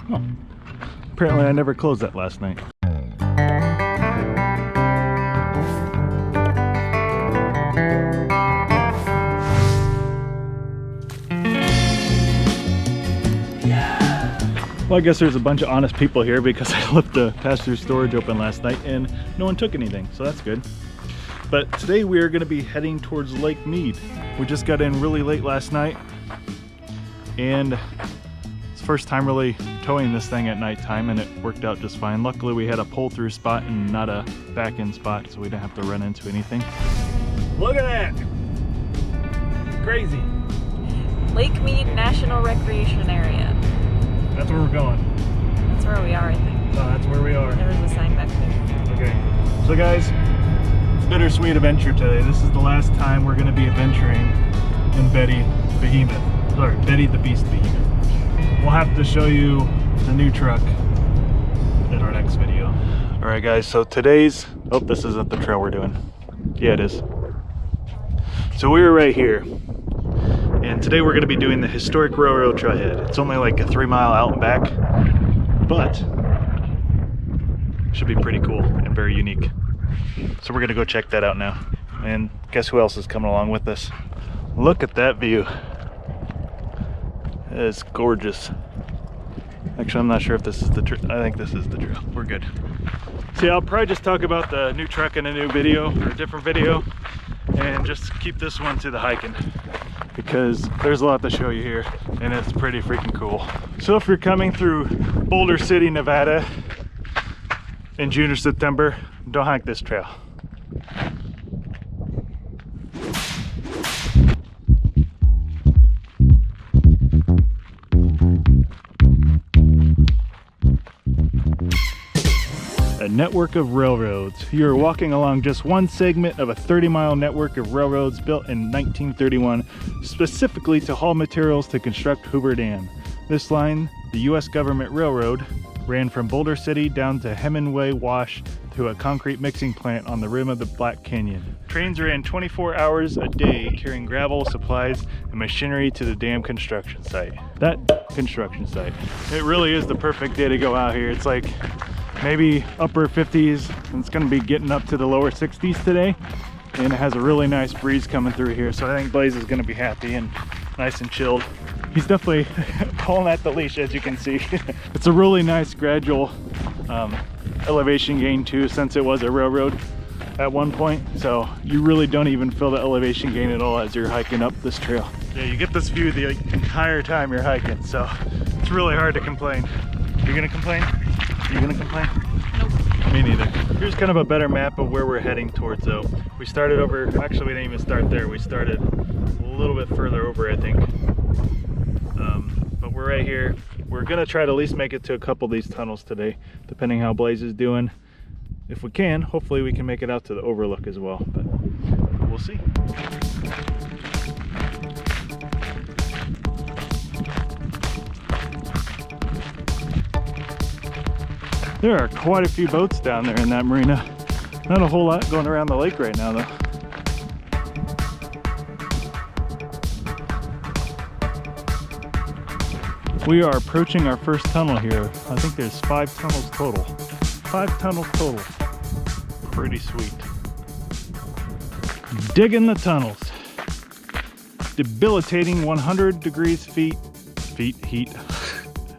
Oh, apparently I never closed that last night. Well, I guess there's a bunch of honest people here because I left the pass-through storage open last night and no one took anything, so that's good. But today we are going to be heading towards Lake Mead. We just got in really late last night and it's the first time really towing this thing at nighttime, and it worked out just fine. Luckily we had a pull-through spot and not a back-end spot, so we didn't have to run into anything. Look at that! Crazy! Lake Mead National Recreation Area. That's where we're going. That's where we are, I think. No, that's where we are. There's a sign back there. Okay. So guys, it's bittersweet adventure today. This is the last time we're going to be adventuring in Betty Behemoth. Sorry, Betty the Beast Behemoth. We'll have to show you the new truck in our next video. Alright guys, so today's... Oh, this isn't the trail we're doing. Yeah, it is. So we were right here. And today we're going to be doing the historic railroad trailhead. It's only like a 3 mile out and back, but should be pretty cool and very unique. So we're going to go check that out now. And guess who else is coming along with us? Look at that view. It's gorgeous. Actually, I'm not sure if this is the trail. I think this is the trail. We're good. See, I'll probably just talk about the new truck in a new video or a different video, and just keep this one to the hiking, because there's a lot to show you here and it's pretty freaking cool. So if you're coming through Boulder City, Nevada in June or September, don't hike this trail. A network of railroads. You are walking along just one segment of a 30-mile network of railroads built in 1931 specifically to haul materials to construct Hoover Dam. This line, the U.S. Government Railroad, ran from Boulder City down to Hemingway Wash to a concrete mixing plant on the rim of the Black Canyon. Trains ran 24 hours a day carrying gravel, supplies, and machinery to the dam construction site. That construction site. It really is the perfect day to go out here. It's like maybe upper 50s, and it's going to be getting up to the lower 60s today, and it has a really nice breeze coming through here, so I think Blaze is going to be happy and nice and chilled. He's definitely pulling at the leash, as you can see. It's a really nice gradual elevation gain too, since it was a railroad at one point, so you really don't even feel the elevation gain at all as you're hiking up this trail. Yeah, you get this view the entire time you're hiking, so it's really hard to complain. You're gonna complain? You gonna complain? Nope. Me neither. Here's kind of a better map of where we're heading towards though. We started over, actually we didn't even start there. We started a little bit further over, I think. But we're right here. We're gonna try to at least make it to a couple of these tunnels today, depending how Blaze is doing. If we can, hopefully we can make it out to the overlook as well, but we'll see. There are quite a few boats down there in that marina. Not a whole lot going around the lake right now though. We are approaching our first tunnel here. I think there's 5 tunnels total. 5 tunnels total. Pretty sweet. Digging the tunnels. Debilitating 100 degrees heat.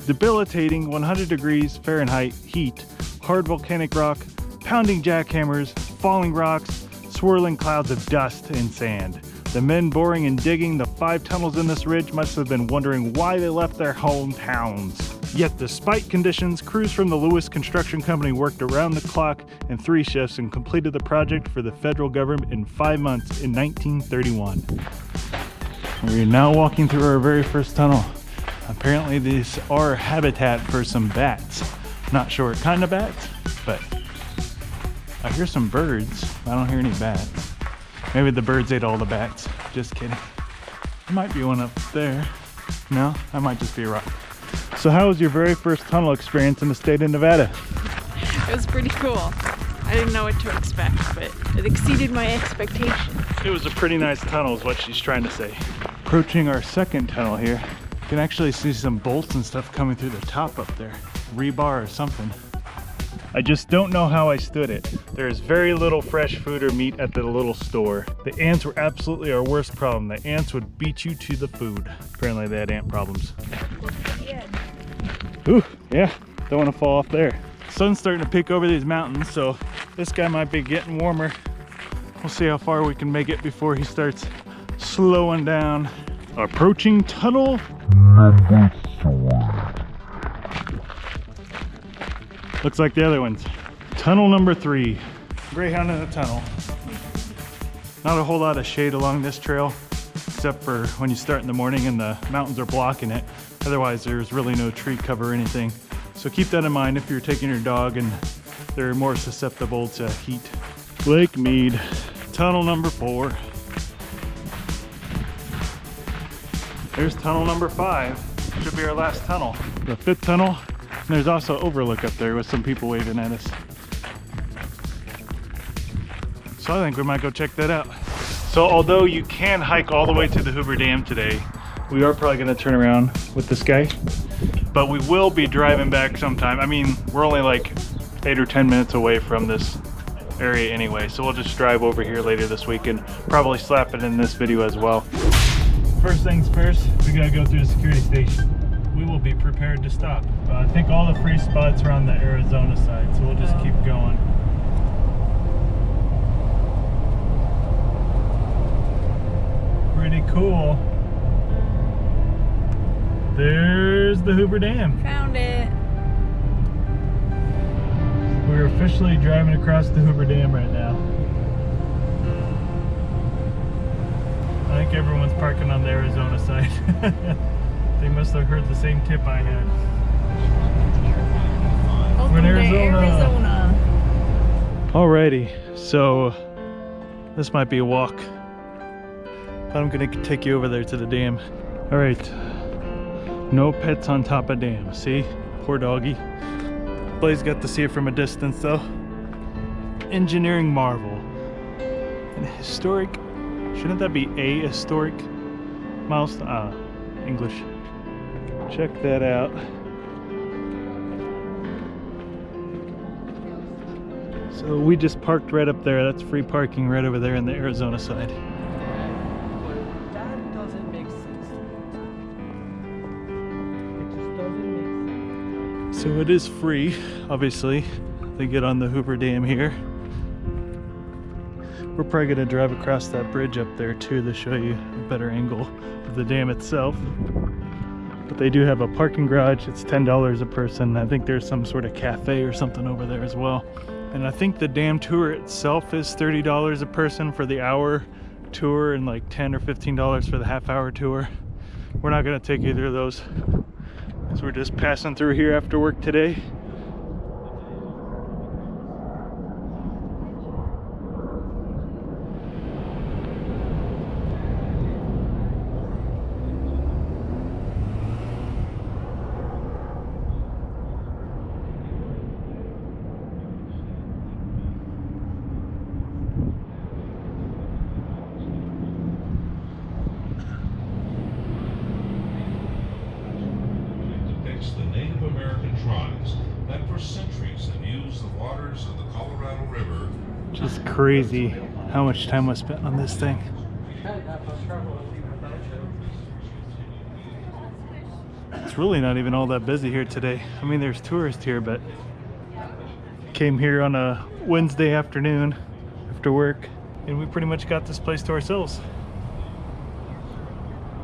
Debilitating 100 degrees Fahrenheit heat, hard volcanic rock, pounding jackhammers, falling rocks, swirling clouds of dust and sand. The men boring and digging the 5 tunnels in this ridge must have been wondering why they left their hometowns. Yet despite conditions, crews from the Lewis Construction Company worked around the clock in 3 shifts and completed the project for the federal government in 5 months in 1931. We're now walking through our very first tunnel. Apparently these are habitat for some bats. Not sure what kind of bats, but I hear some birds. I don't hear any bats. Maybe the birds ate all the bats. Just kidding. There might be one up there. No, that might just be a rock. So how was your very first tunnel experience in the state of Nevada? It was pretty cool. I didn't know what to expect, but it exceeded my expectations. It was a pretty nice tunnel is what she's trying to say. Approaching our second tunnel here. You can actually see some bolts and stuff coming through the top up there. Rebar or something. I just don't know how I stood it. There is very little fresh food or meat at the little store. The ants were absolutely our worst problem. The ants would beat you to the food. Apparently they had ant problems. Ooh, yeah, don't want to fall off there. Sun's starting to peek over these mountains, so this guy might be getting warmer. We'll see how far we can make it before he starts slowing down. Approaching tunnel. Looks like the other ones. Tunnel number 3. Greyhound in the tunnel. Not a whole lot of shade along this trail, except for when you start in the morning and the mountains are blocking it. Otherwise, there's really no tree cover or anything. So keep that in mind if you're taking your dog and they're more susceptible to heat. Lake Mead, tunnel number 4. There's tunnel number 5. Should be our last tunnel. The 5th tunnel. And there's also overlook up there with some people waving at us. So I think we might go check that out. So although you can hike all the way to the Hoover Dam today, we are probably going to turn around with this guy. But we will be driving back sometime. I mean, we're only like 8 or 10 minutes away from this area anyway. So we'll just drive over here later this week and probably slap it in this video as well. First things first, we gotta go through the security station. We will be prepared to stop. I think all the free spots are on the Arizona side, so we'll just keep going. Pretty cool. There's the Hoover Dam. Found it. We're officially driving across the Hoover Dam right now. I think everyone's parking on the Arizona side. They must have heard the same tip I had. Welcome to Arizona. Alrighty, so this might be a walk, but I'm gonna take you over there to the dam. Alright, no pets on top of dam. See? Poor doggy. Blaze got to see it from a distance though. Engineering marvel. An historic, shouldn't that be a historic milestone? English. Check that out. So we just parked right up there. That's free parking right over there on the Arizona side. That doesn't make sense. It just doesn't make sense. So it is free, obviously, to get on the Hoover Dam here. We're probably going to drive across that bridge up there too to show you a better angle of the dam itself. But they do have a parking garage. It's $10 a person. I think there's some sort of cafe or something over there as well. And I think the dam tour itself is $30 a person for the hour tour and like $10 or $15 for the half-hour tour. We're not going to take either of those because we're just passing through here after work today. The Native American tribes that for centuries have used the waters of the Colorado River. Just crazy how much time was spent on this thing. It's really not even all that busy here today. I mean, there's tourists here, but came here on a Wednesday afternoon after work, and we pretty much got this place to ourselves.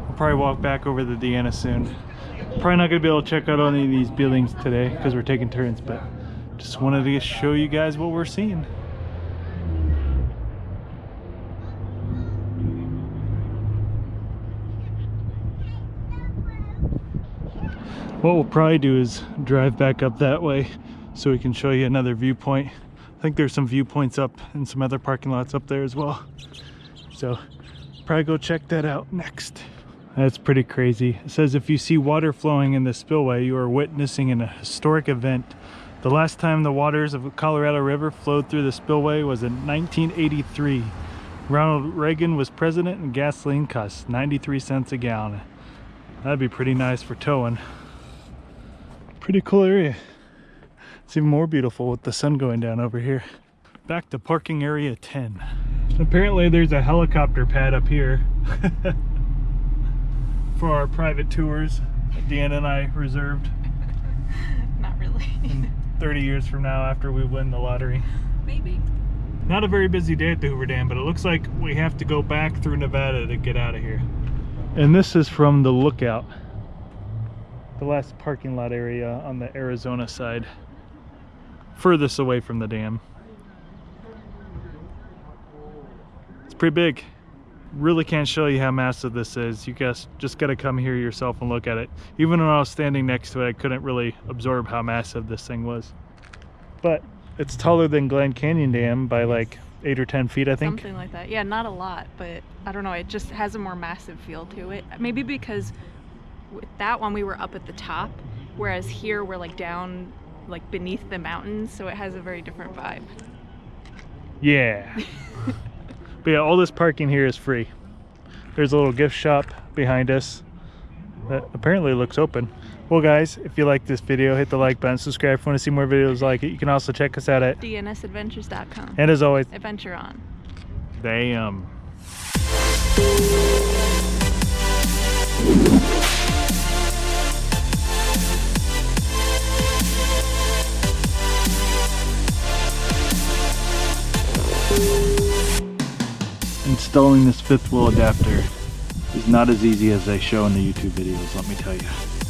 We'll probably walk back over to Deanna soon. Probably not gonna be able to check out any of these buildings today because we're taking turns, but just wanted to show you guys what we're seeing. What we'll probably do is drive back up that way so we can show you another viewpoint. I think there's some viewpoints up and some other parking lots up there as well. So probably go check that out next. That's pretty crazy. It says if you see water flowing in the spillway, you are witnessing a historic event. The last time the waters of the Colorado River flowed through the spillway was in 1983. Ronald Reagan was president and gasoline cost 93 cents a gallon. That'd be pretty nice for towing. Pretty cool area. It's even more beautiful with the sun going down over here. Back to parking area 10. Apparently there's a helicopter pad up here for our private tours that Deanna and I reserved. Not really. 30 years from now after we win the lottery. Maybe. Not a very busy day at the Hoover Dam, but it looks like we have to go back through Nevada to get out of here. And this is from the lookout. The last parking lot area on the Arizona side. Furthest away from the dam. It's pretty big. Really can't show you how massive this is. You guys just gotta come here yourself and look at it. Even when I was standing next to it, I couldn't really absorb how massive this thing was. But it's taller than Glen Canyon Dam by like 8 or 10 feet, I think. Something like that. Yeah, not a lot, but I don't know. It just has a more massive feel to it. Maybe because with that one we were up at the top, whereas here we're like down, like beneath the mountains, so it has a very different vibe. Yeah. But yeah, all this parking here is free. There's a little gift shop behind us that apparently looks open. Well guys, if you like this video, hit the like button, subscribe if you want to see more videos like it. You can also check us out at DnSAdventures.com. And as always, Adventure on. damn. Installing this fifth wheel adapter is not as easy as they show in the YouTube videos, let me tell you.